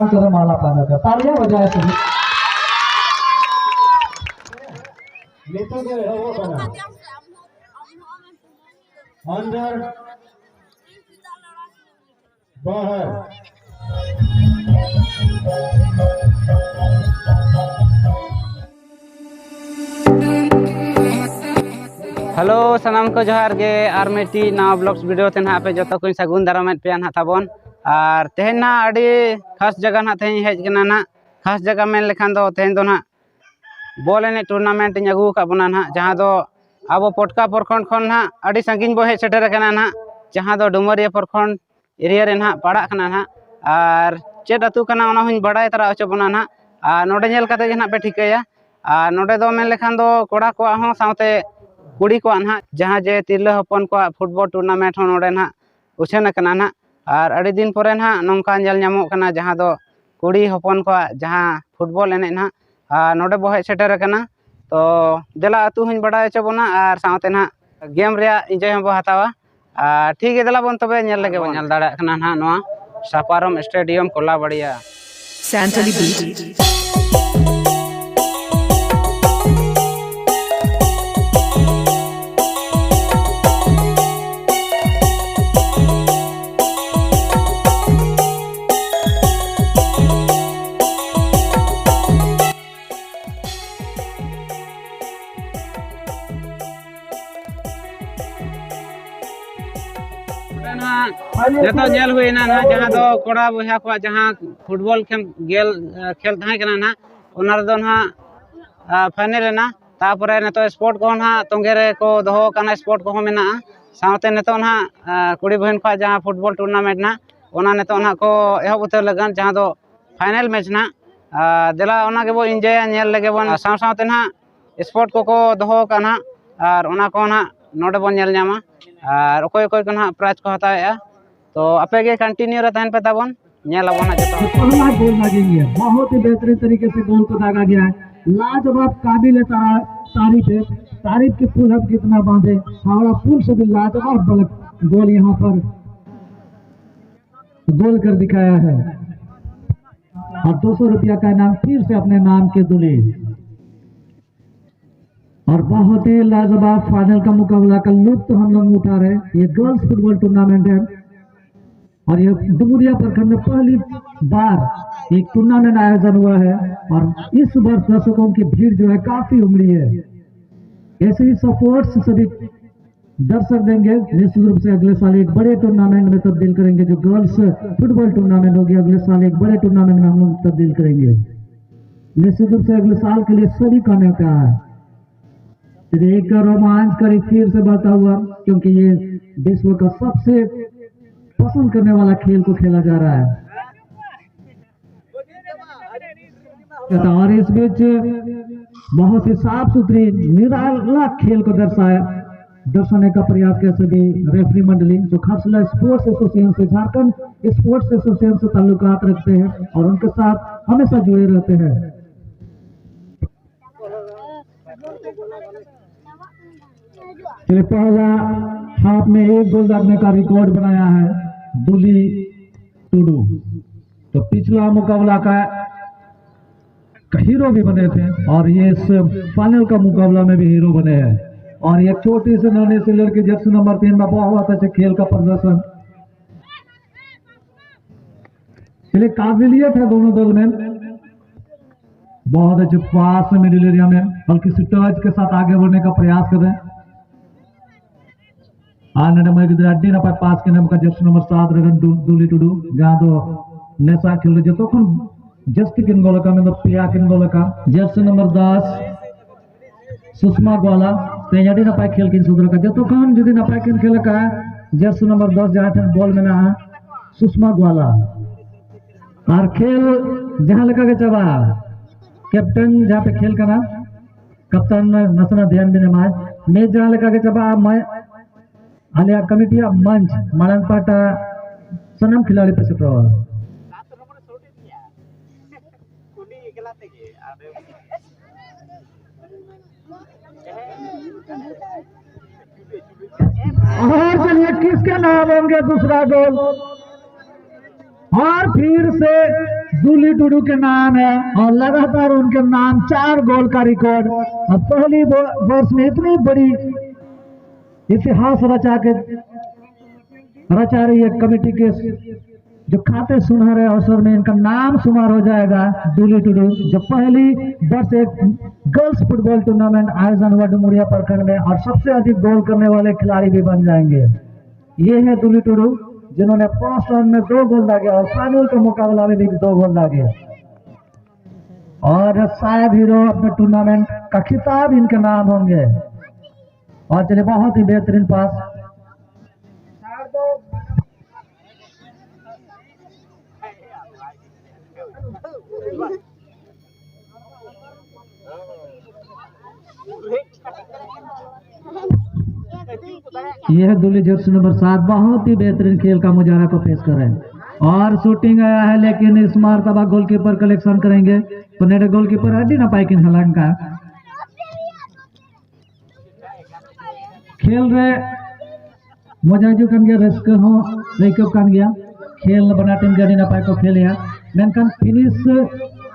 करें माला पहना कर तालियां बजाए सभी। अंदर बाहर हेलो सामान को जोहार गे आर मेटी नवा ब्लॉग्स वीडियो ते ना पे जो को सगुन दारामेट पे ना ताबन और तेहन ना अड़ी खास जगह ना तेहन हेज कना ना खास जगह मेन लेखान दो तेहन दो ना बॉल एने टूर्नामेंट अगू का बना ना जहां दो अब पटका प्रखंड खन ना अड़ी संगिन बो हेज सेटर कना ना जहां दो डुमरिया प्रखंड एरिया रे ना पड़ा कना ना और चेद अतु कना ओना हुन बड़ाय तरा अचो बना ना और नोडे नेल कते ना पे ठिकया और नोडे दो मेन लेखान दो कोड़ा को हो साथे कुड़ी को ना जहाँ जे तिरला हपन को फुटबॉल टूर्नामेंट नोडे ना उछन कना ना और अड़ी दिन परे ना नौका जल नामो कना जहाँ दो कुड़ी हपन को जहाँ फुटबॉल एने ना नोडे बो हेज सेटर कना तो देला अतु हुन बड़ा चबोना और साथे ना गेम रे इंजॉय हम हतावा ठीक है देला बन तबे नेल लगे बन नेल दाड़ा कना ना नोआ सापारम स्टेडियम कोलाबड़िया Santali Beat. जतो जेल हुई ना जहाँ दो कोड़ा बुहा को जहाँ फुटबॉल खेल था ना ओना दो ना फाइनल ना तापरे नेतो स्पोर्ट को ना तोंगे रे को दोहो कना स्पोर्ट को मेना साथे नेतो ना कुड़ी बहन को जहाँ फुटबॉल टूर्नामेंट ना ओना नेतो ना को एहब उतर लगन जहाँ दो फाइनल मैच ना देला ओना के बो एंजॉय नेल लगे बन साथे ना स्पोर्ट को दोहो कना और ओना को ना नोडे बन नेल न्यामा और ओकोय ओकोय को ना प्राइज को हताया तो आपे के कंटिन्यू रहन पे ताबन नेल आबोना जतो पहला गोल लगेंगे बहुत ही बेहतरीन तरीके से गोल को दागा गया है लाजवाब काबिल तारीफ के फूल हम कितना बांधे हावड़ा पुल से भी लाजवाब गोल यहाँ पर गोल कर दिखाया है और 200 रुपया का नाम फिर से अपने नाम के दुले और बहुत ही लाजवाब फाइनल का मुकाबला का लुत्फ हम लोग उठा रहे हैं। ये गर्ल्स फुटबॉल टूर्नामेंट है और ये डुमरिया प्रखंड में पहली बार एक टूर्नामेंट आयोजन हुआ है और इस वर्ष दर्शकों की भीड़ जो है काफी उमड़ी है। ऐसे ही सपोर्ट सभी दर्शक देंगे निश्चित रूप से अगले साल एक बड़े टूर्नामेंट में तब्दील करेंगे। जो गर्ल्स फुटबॉल टूर्नामेंट होगी अगले साल एक बड़े टूर्नामेंट में हम लोग तब्दील करेंगे। निश्चित रूप से अगले साल के लिए सभी का न्योता है। एक रोमांच करी फिर से बढ़ता हुआ क्योंकि ये विश्व का सबसे पसंद करने वाला खेल को खेला जा रहा है और इस बीच बहुत ही साफ सुथरी निराला खेल को दर्शाने का प्रयास किया सभी रेफरी मंडली जो खरसला स्पोर्ट्स एसोसिएशन से झारखंड स्पोर्ट्स एसोसिएशन से ताल्लुकात रखते हैं और उनके साथ हमेशा जुड़े रहते हैं। पहला हाफ में एक गोल दागने का रिकॉर्ड बनाया है दुली टुडू। तो पिछला मुकाबला का हीरो भी बने थे और ये इस फाइनल का मुकाबला में भी हीरो बने हैं और ये छोटी से नन्ही से लड़की जर्सी नंबर 3 में बहुत अच्छे खेल का प्रदर्शन चलिए काबिलियत है दोनों दल में बहुत अच्छे पास में मिडिल एरिया में हल्की सी टच के साथ आगे बढ़ने का प्रयास कर रहे हैं। अड्डी ना पास के नाम का जर्सी नंबर 7 रगन दुली टुडू जहाँ दो नेशा खेल रहे जो जस्ट किन गोल का मतलब पिया किन गोल का जर्सी नंबर 10 सुषमा ग्वाला तेजाड़ी ना पाए खेल किन सुधर का जो जुदी ना पाए किन खेल का जर्सी नंबर 10 जहाँ बॉल में ना सुषमा ग्वाला और खेल जहाँ लगा के चबा कैप्टन जहाँ पे खेल का ना कप्तान नसना ध्यान देने मैच जहाँ लगा के चबा मैं आलिया कमिटी मंच मालंगपाटा सनम खिलाड़ी पे सेट रहा और चलिए किसके नाम होंगे दूसरा गोल और फिर से दूली टुडू के नाम है और लगातार उनके नाम 4 गोल का रिकॉर्ड। अब पहली वर्ष में इतनी बड़ी इतिहास रचा रही है कमेटी के जो खाते सुनहरे अवसर में इनका नाम शुमार हो जाएगा। दूली टुडू जो पहली वर्ष एक गर्ल्स फुटबॉल टूर्नामेंट आयोजन हुआ डुमरिया प्रखंड में और सबसे अधिक गोल करने वाले खिलाड़ी भी बन जाएंगे। ये है दूली टुडू जिन्होंने फर्स्ट राउंड में 2 गोल दागे और फाइनल के मुकाबला में भी 2 गोल दागे और शायद हीरो अपने टूर्नामेंट का खिताब इनके नाम होंगे। और चलिए बहुत ही बेहतरीन पास। यह दूली जर्सी नंबर 7 बहुत ही बेहतरीन खेल का मुजाहरा को पेश कर रहे हैं और शूटिंग आया है, लेकिन इस मरतबा गोलकीपर कलेक्शन करेंगे तो नेट गोलकीपर हड्डी ना पाई किन हलांग का खेल रहे मजाजू kan गया रस्क हो रेकअप kan गया खेल बना टीम के ना पाई को खेल या मेनकान फिनिश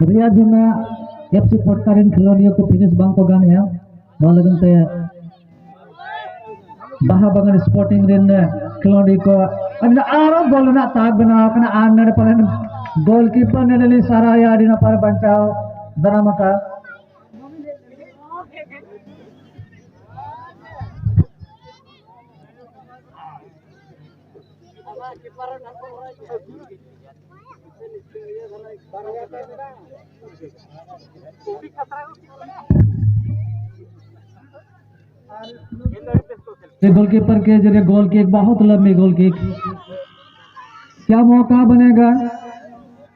रिया जुना एफसी फटकारिन खिलाड़ियों को फिनिश बांग को गान है बालगन ते बाहा बगन स्पोर्टिंग रेन खिलाड़ी को अन आरो गोल ना ताक बनाओ कना आन ने पलन गोलकीपर ने ले सारा याडी ना पर बचाओ दरामा का गोलकीपर के जरिए गोल की एक बहुत लंबी गोल की क्या मौका बनेगा।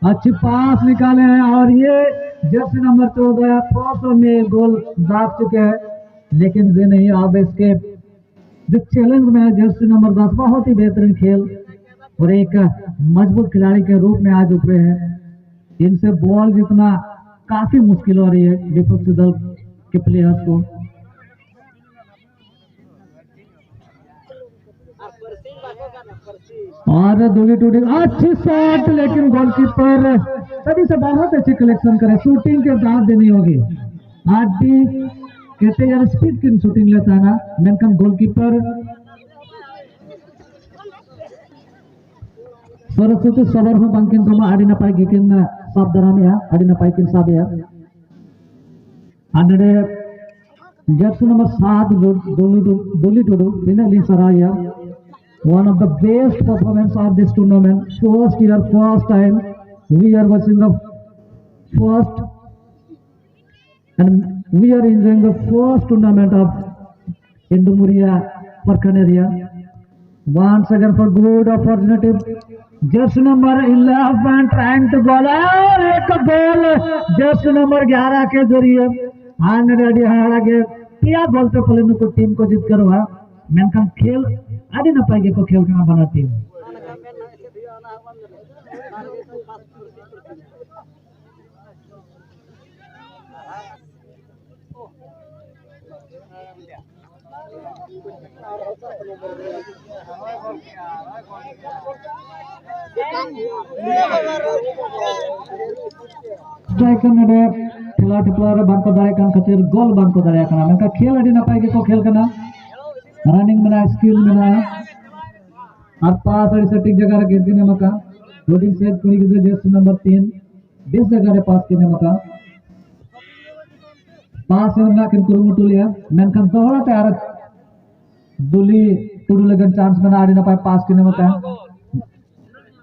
अच्छी पास निकाले हैं और ये जर्सी नंबर 14 फर्स्ट में गोल दाग चुके हैं, लेकिन ये नहीं अब इसके जो चैलेंज में है जर्सी नंबर 10 बहुत ही बेहतरीन खेल और एक मजबूत खिलाड़ी के रूप में आज उभरे हैं। इनसे बॉल जितना काफी मुश्किल हो रही है विपक्षी दल के प्लेयर्स को। और दूली टूडी अच्छी शॉट, लेकिन गोलकीपर तभी से बहुत अच्छी कलेक्शन करे। शूटिंग के दांत देनी होगी आज भी कहते यार स्पीड की शूटिंग लेता है ना मेनकम गोलकीपर सरस्वती सबर हो बंकिन तो आड़ी ना पाई गिकिन साब दराम या आड़ी ना पाई किन साब या अंडे जर्सी नंबर 7 दूली टूडू फिनाली सराया one of the best performance of this tournament. First time we are watching the first and we are enjoying the first tournament of Indumuria Parkhan area. Once again for good opportunity, jersey number 11 trying to goal और एक गोल jersey number 11 के जरिए आने ready हारा के क्या बोलते पहले को टीम को जीत करवा मेनकम खेल आदि ना पाएंगे को खेल करना बना टीम। स्ट्राइकर ने खिला टिपलार बांको दाड़े कान खातिर गोल बांको दाड़े काना मेनका खेल आदि ना पाएंगे को खेल करना रनिंग में स्किल में और पास और सेटिंग जगह रखे दिन मका लोडिंग सेट कुनी के जर्सी नंबर 3 20 जगह पास किने मका पास ना किन कुरुमुटु लिया मेनकन दोहरा तैयार दूली टुडू लगन चांस में आड़ी ना पाए पास किने मका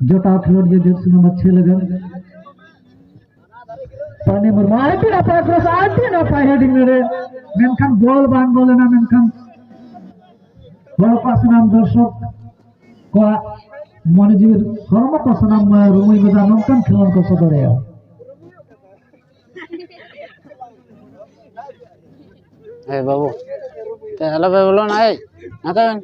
जोटा फ्लोर जे जर्सी नंबर 6 लगन पानी मरवाए भी ना पाए क्रॉस आती ना पाए हेडिंग मेरे मेनकन गोल बांग गोल ना मेनकन walaupun senam dosok ko monojir hormat ko senam rumui gudanam kan khilon ko sodore ya hey babu te halo be bolon ai nakaben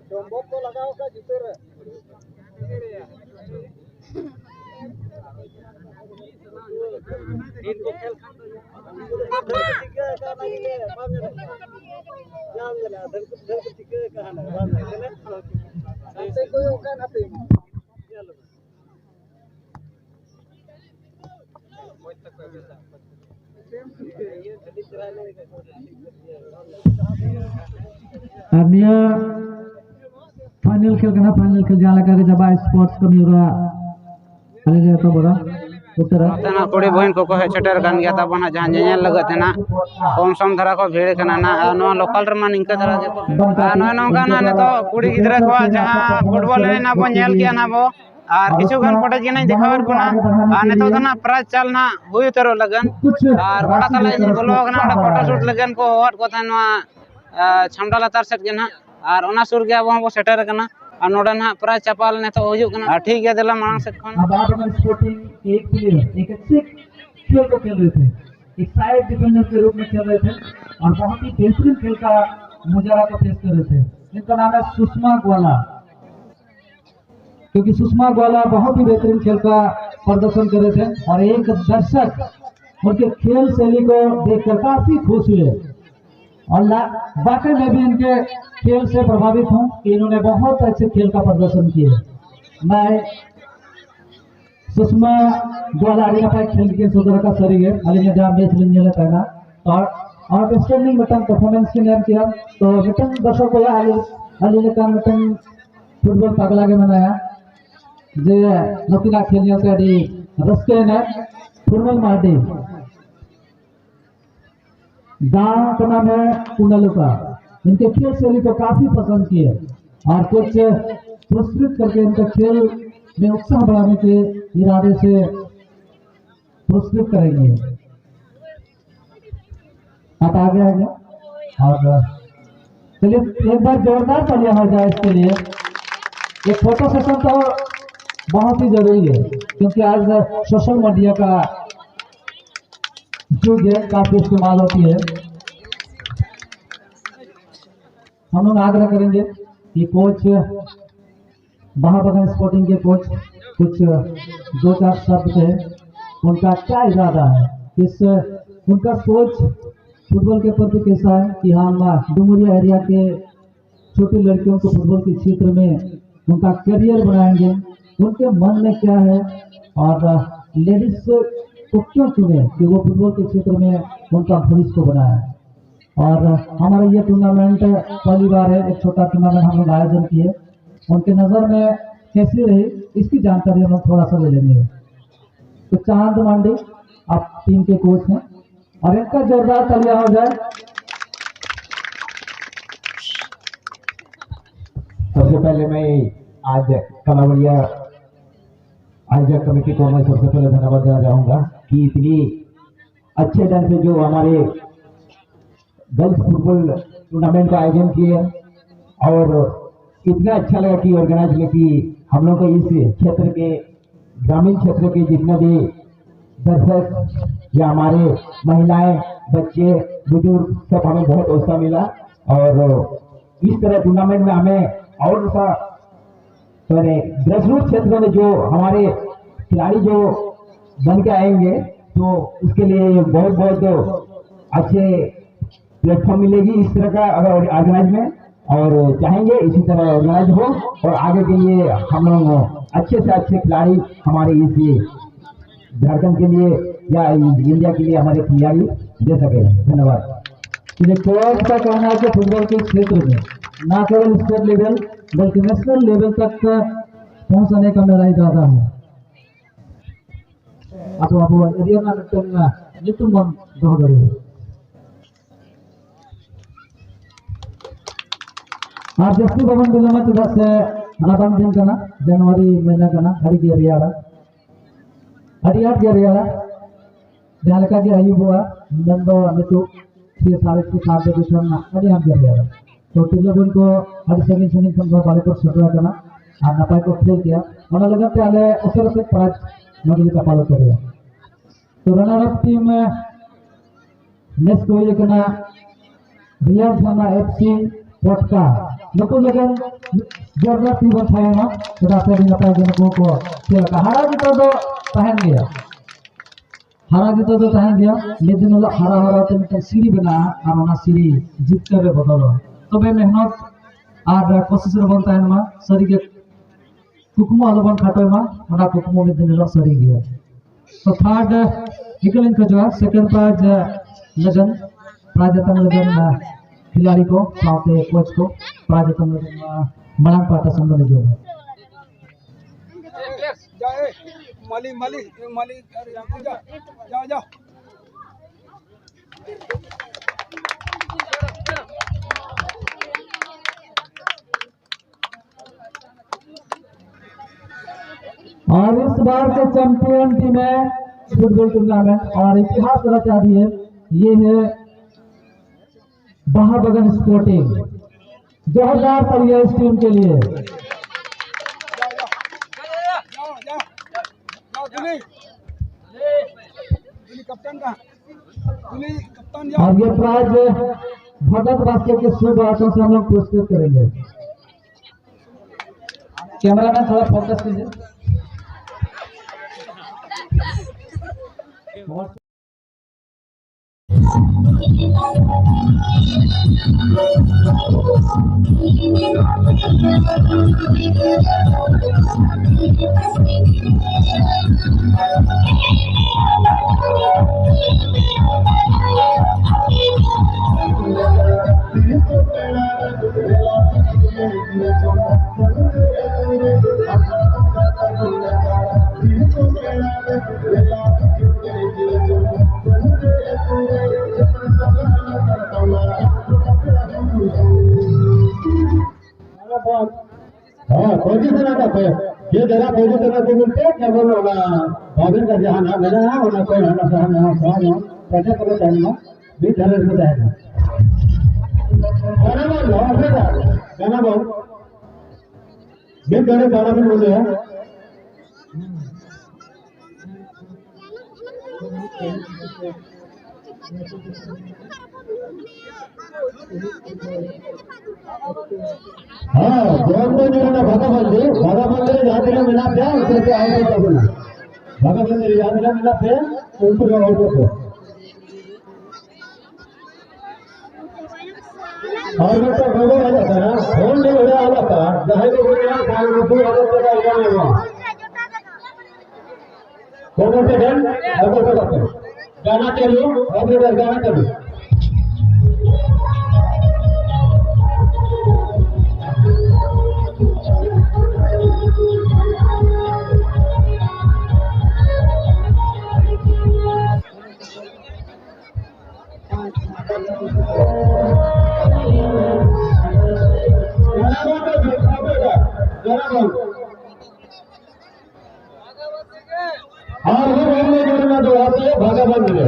डोंबो को लगाओ का जितोर और निया फाइनल खेल करना फाइनल खेल जहाँ लगा के जब स्पोर्ट्स कमी हो रहा अरे जो तो बोला उत्तरा तना कोड़ी बहन को है छटर कान गया था बना जहाँ जेल लगत है ना कम सम धरा को भीड़ करना ना नो लोकल रमा निंका धरा के नो नो गाना ने तो कुड़ी गिदरा को जहाँ फुटबॉल ने ना बन जेल किया ना वो और किछु गन फुटेज के नहीं दिखावर को ना ने तो ना प्राइज चल ना हुई तरो लगन और बड़ा तला इन ब्लॉग ना फोटो शूट लगन को हट को था ना छमडा लतार सेट के ना और ओना सुर गया वो सेटर करना और नोडा ना प्राइज चपाल ने तो हुजू करना ठीक है दिला मांग से खन अब आप अगर स्पोर्टिंग एक प्लेयर एक अच्छे खेल को खेल रहे थे एक साइड डिफेंडर के रूप में खेल रहे थे और बहुत ही बेहतरीन खेल का मुजाहरा को पेश कर रहे थे। इनका नाम है सुषमा ग्वाला, क्योंकि सुषमा ग्वाला बहुत ही बेहतरीन खेल का प्रदर्शन कर रहे थे और एक दर्शक उनके खेल शैली को देखकर काफी खुश हुए और वाकई में भी इनके खेल से प्रभावित हूँ कि इन्होंने बहुत अच्छे खेल का प्रदर्शन किया। मैं सुषमा ग्वाला अड़ी नपाय खेल के सोदर का सरी है अली ने जहाँ मैच लेने लगा ना और आउटस्टैंडिंग मिटन परफॉर्मेंस के नाम किया तो मिटन दर्शक को या अली ने का मिटन फुटबॉल पगला के मनाया जे नौकिला खेलने से अड़ी रस्ते ने फुटबॉल मार्टी गांव का नाम है कुंडलुका। इनके खेल शैली को काफी पसंद किए और कुछ पुरस्कृत करके इनका खेल में उत्साह बढ़ाने के इरादे से पुरस्कृत करेंगे। आप आगे आएंगे और चलिए एक बार जोरदार तालियां हो जाए इसके लिए। एक फोटो सेशन तो बहुत ही जरूरी है क्योंकि आज सोशल मीडिया का युग है, काफी इस्तेमाल होती है। हम लोग आग्रह करेंगे कि कोच महाबगन स्पोर्टिंग के कोच कुछ दो चार शब्द है उनका क्या इरादा है, किस उनका सोच फुटबॉल के प्रति कैसा है कि हम डुमरिया एरिया के छोटी लड़कियों को फुटबॉल के क्षेत्र में उनका करियर बनाएंगे, उनके मन में क्या है और लेडीज को क्यों चुने कि वो फुटबॉल के क्षेत्र में उनका भविष्य को बनाए। और हमारा ये टूर्नामेंट पहली बार है, एक छोटा टूर्नामेंट हम लोग आयोजन किए, उनके नज़र में कैसी रही इसकी जानकारी हम लोग थोड़ा सा ले लेंगे। तो चांद मांडी आप टीम के कोच हैं और इनका जोरदार तालियां हो जाए। सबसे पहले मैं आज कलावड़िया आयोजक कमेटी को मैं सबसे पहले धन्यवाद देना चाहूँगा कि इतनी अच्छे ढंग से जो हमारे गर्ल्स फुटबॉल टूर्नामेंट का आयोजन किए और इतना अच्छा लगा कि ऑर्गेनाइज में कि हम लोग को इस क्षेत्र के ग्रामीण क्षेत्र के जितने भी दर्शक या हमारे महिलाएं बच्चे बुजुर्ग सब हमें बहुत उत्साह मिला और इस तरह टूर्नामेंट में हमें और सा ग्रासरूट क्षेत्र में जो हमारे खिलाड़ी जो बन के आएंगे तो उसके लिए बहुत बहुत अच्छे प्लेटफॉर्म मिलेगी इस तरह का अगर ऑर्गेनाइज में और चाहेंगे इसी तरह ऑर्गेनाइज हो और आगे के लिए हम लोग अच्छे से अच्छे खिलाड़ी हमारे इस झारखंड के लिए या इंडिया के लिए हमारे खिलाड़ी दे सके। धन्यवाद। कोच का कहना है कि फुटबॉल के क्षेत्र में न केवल स्टेट लेवल बल्कि नेशनल लेवल तक पहुंचाने का मेरा इरादा है। atau dia nak itu dari आज जस्ती भवन बिल में तो से राबान दिन करना जनवरी महीना करना हरी के रियारा हरियाट के रियारा जालका के आयु हुआ नंदो अमितु 6:30 दिसंबर ना हरियाट के रियारा तो तिलबन को हरी सेकंड सेकंड संभव वाले को सुधरा करना और नपाई को खेल किया और लगा के आले उसर से प्राइज नगली का पालन करेगा। तो रनर अप टीम नेक्स्ट को ये करना रियाज थाना एफसी पटका नको लगन जोरदार टीम उठाया ना तो रास्ते में नपाई को खेल का हारा भी तो पहन गया हरा जीतो तो तहन गया मिद दिन लो हरा हरा ते मिटन सीढ़ी बना और ओना सीढ़ी जीत रे बदलो तबे मेहनत और कोशिश रे बन तहन मा सरी के कुकुम आलो बन खाटो मा ओना कुकुम मिद दिन लो सरी गया तो थर्ड निकलन का जो सेकंड प्राइज लगन प्राजतन लगन खिलाड़ी को साथे कोच को प्राजतन लगन मलान पाटा संबंध जो माली माली माली जाओ जाओ और इस बार के चैंपियन टीम है फुटबॉल टूर्नामेंट और इतिहास रचा दिए ये है बहाबगन स्पोर्टिंग जोरदार तालियां इस टीम के लिए। कप्तान का कप्तान और ये प्राइज भगत राष्ट्र के शुभ आशा से हम लोग पुरस्कृत करेंगे। कैमरा मैन थोड़ा फोकस कीजिए। हाँ पोजीशन आता है ये जरा पोजीशन आते मिलते क्या बोलो ना बाबे का जहां ना मिला है और ना कोई ना सहन ना सहन कैसे करो टाइम में भी धरे में जाएगा गाना बोलो अपने गाना बोल ये गाने गाना भी बोले हैं हाँ दोनों जो है ना भागा याद ना मिला थे उससे आगे तो बोला भागा याद ना मिला थे उनको जो आउट को और मैं तो गोगो आ जाता ना फोन नहीं हो रहा था जहाँ को बोले यार फाइल में पूरा आदत का इलाज नहीं हुआ कौन से गन अब तो करते गाना चलो अब गाना चलो भागा बंद है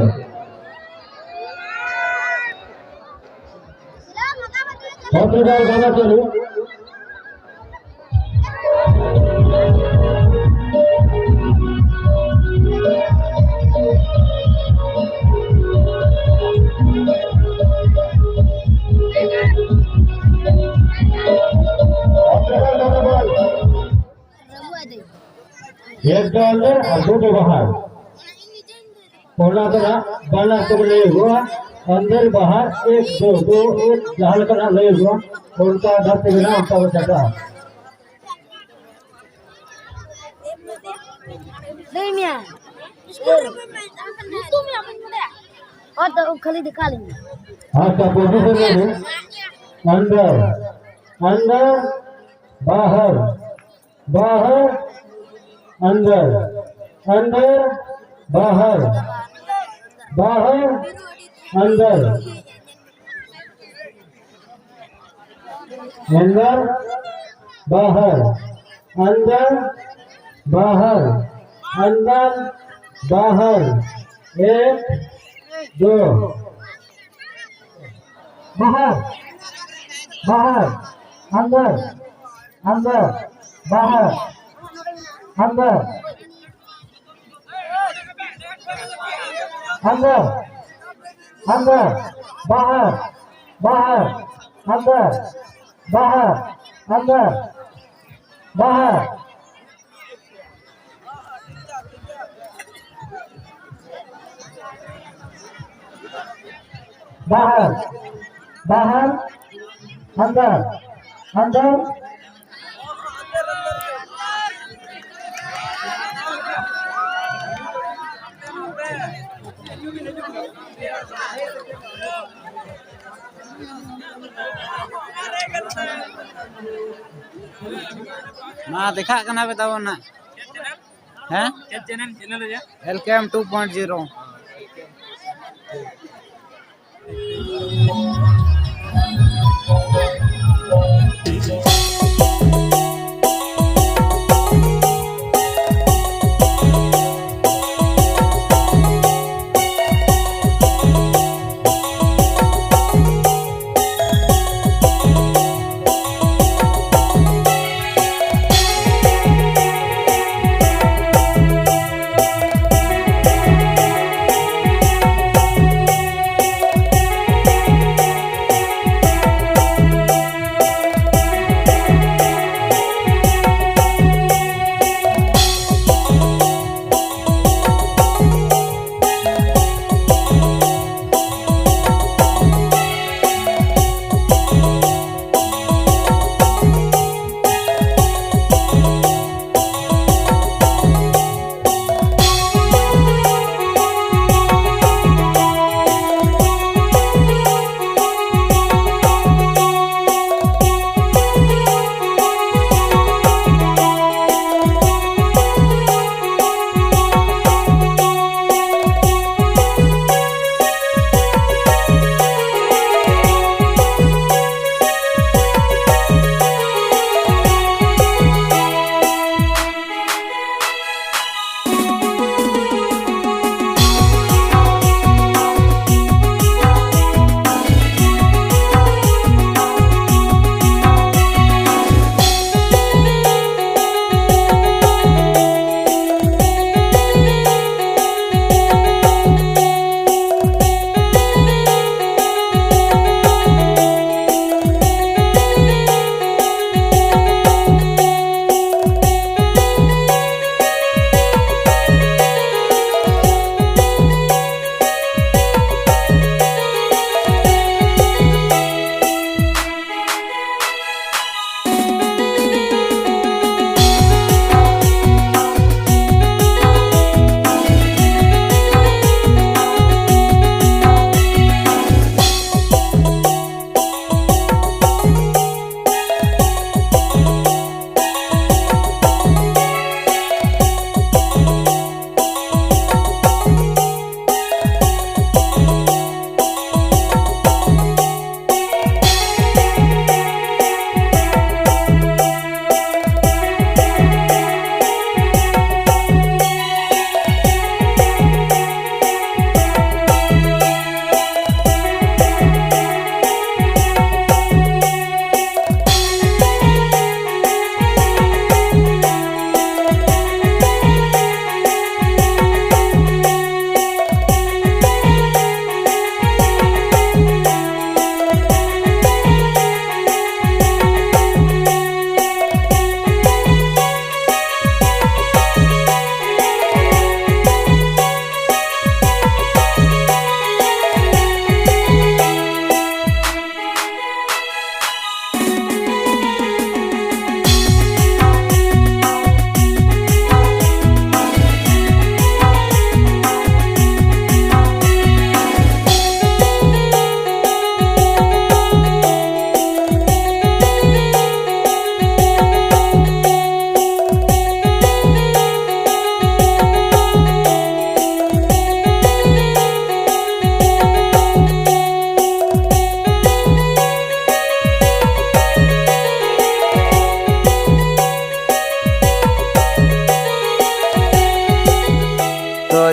गाना चलो एक अंदर और दो के बाहर बाला को ले हुआ अंदर बाहर एक दो दो एक जहां का ले हुआ उनका घर से बिना उनका वो चलता है नहीं मियां और तो खाली दिखा लेंगे हाँ क्या पोजीशन में अंदर अंदर बाहर बाहर अंदर अंदर बाहर बाहर अंदर अंदर बाहर अंदर बाहर अंदर बाहर एक दो बाहर बाहर अंदर अंदर बाहर अंदर अंदर अंदर बाहर बाहर अंदर बाहर अंदर बाहर बाहर बाहर अंदर अंदर मा देखा कना बताओ ना हैं चैनल एलकेएम 2.0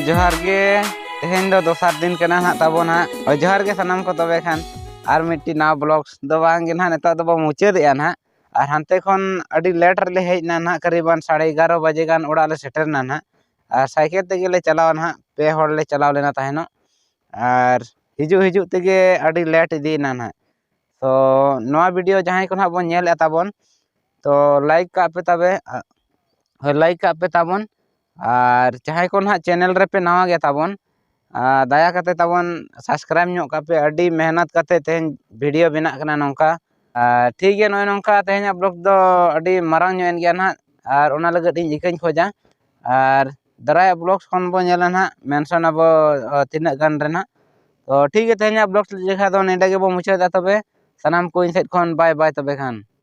जोहार गे तेहेन दो दोसार दिन के ना ताबो ना और जोहार गे सनम को तबे खान आर मिट्टी ना ब्लॉग्स दो बांगे ना नेता दो मुचाद ना और हानते खन अड़ी लेट रे हेजना ना करीबन 11:30 बजे गान ओड़ा ले सेटर ना ना और साइकेल तेगे ले चलाव ना पे हड़ ले चलाव लेना तहनो और हिजु हिजु तेगे अड़ी लेट इदी ना ना तो नवा वीडियो जहां को ना बन नेल ताबन तो लाइक का पे तबे लाइक का पे ताबन और जहां को ना चैनल रे पे नवा गे ताबन दया कते ताबन सब्सक्राइब ᱧᱚᱜ कापे अड़ी मेहनत कते तेहन वीडियो बनाक कना नोंका ठीक है नय नोंका तेहन ब्लॉग दो अड़ी मारांग ᱧᱚᱜ एन गया ना और ओना लगत इन इकाኝ खोजा और दराय ब्लॉग्स खन बो नेला ना मेंशन अब तिना गान रे ना तो ठीक है तेहन ब्लॉग लेखा दो नेडे के बो मुचादा तबे सनाम को इन सेट खन बाय बाय तबे खान।